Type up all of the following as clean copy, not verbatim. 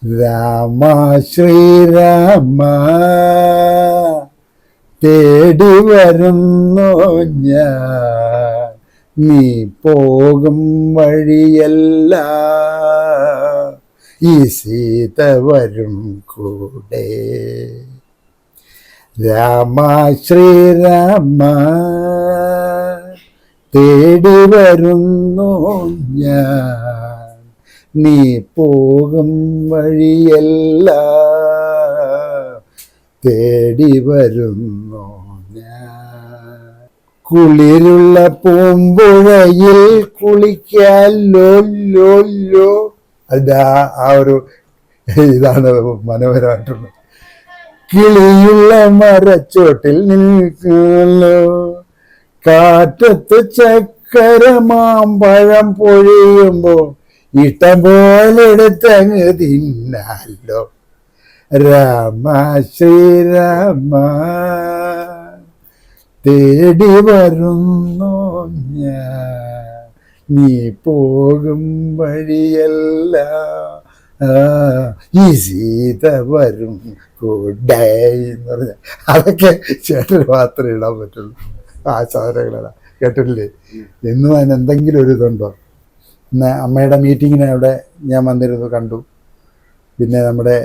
രാമ ശ്രീരാമ തേടി വരുന്നു ഞാൻ, നീ പോകും വഴിയല്ല ഈ സീത വരും കൂടെ. രാമ ശ്രീരാമ തേടി വരുന്നു ഞാൻ, നീ പോകും വഴിയല്ല തേടി വരുന്നു ഞാൻ. കുളിരുള്ള പൂമ്പുഴയിൽ കുളിക്കാൻ ലോ ലോ ലോ. അതിൻ്റെ ആ ഒരു ഇതാണ് മനോഹരമായിട്ടുള്ളത്. കിളിയുള്ള മരച്ചോട്ടിൽ നിൽക്കുന്നു, കാറ്റത്ത് ചക്കര മാമ്പഴം പൊഴിയുമ്പോ ഇഷ്ടം പോലെ എടുത്തങ്ങ് തിന്നാലോ. രാമ ശ്രീരാമ തേടി വരുന്നു ഞാൻ, നീ പോകും വഴിയല്ല ഈ സീത വരും കൂടെ എന്ന് പറഞ്ഞ അതൊക്കെ ചേട്ടന് മാത്രമേ ഇടാൻ പറ്റുള്ളൂ. ആ സാധനങ്ങളാണ് കേട്ടില്ലേ. എന്നും അതിന് എന്തെങ്കിലും ഒരു ഇതുണ്ടോ. ഇന്ന് അമ്മയുടെ മീറ്റിങ്ങിന് അവിടെ ഞാൻ വന്നിരുന്നു, കണ്ടു. പിന്നെ നമ്മുടെ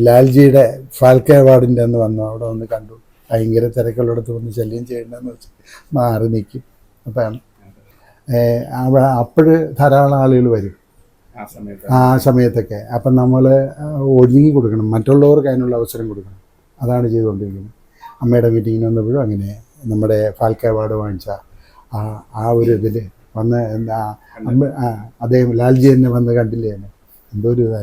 ലാൽജിയുടെ ഫാൽക്കെ അവാർഡിൻ്റെ അന്ന് വന്നു, അവിടെ വന്ന് കണ്ടു. ഭയങ്കര തിരക്കുള്ളിടത്ത് വന്ന് ശല്യം ചെയ്യണ്ടെന്ന് വെച്ച് മാറി നിൽക്കും. അതാണ് അവിടെ അപ്പോഴ് ധാരാളം ആളുകൾ വരും ആ സമയത്തൊക്കെ. അപ്പം നമ്മൾ ഒതുങ്ങി കൊടുക്കണം, മറ്റുള്ളവർക്ക് അതിനുള്ള അവസരം കൊടുക്കണം. അതാണ് ചെയ്തുകൊണ്ടിരിക്കുന്നത്. അമ്മയുടെ മീറ്റിങ്ങിന് വന്നപ്പോഴും അങ്ങനെ നമ്മുടെ ഫാൽക്കെ അവാർഡ് വാങ്ങിച്ച ആ ഒരു ഇതിൽ വന്ന് അദ്ദേഹം ലാൽജി തന്നെ വന്ന് കണ്ടില്ലേ, എന്തോ ഒരു ഇതായി.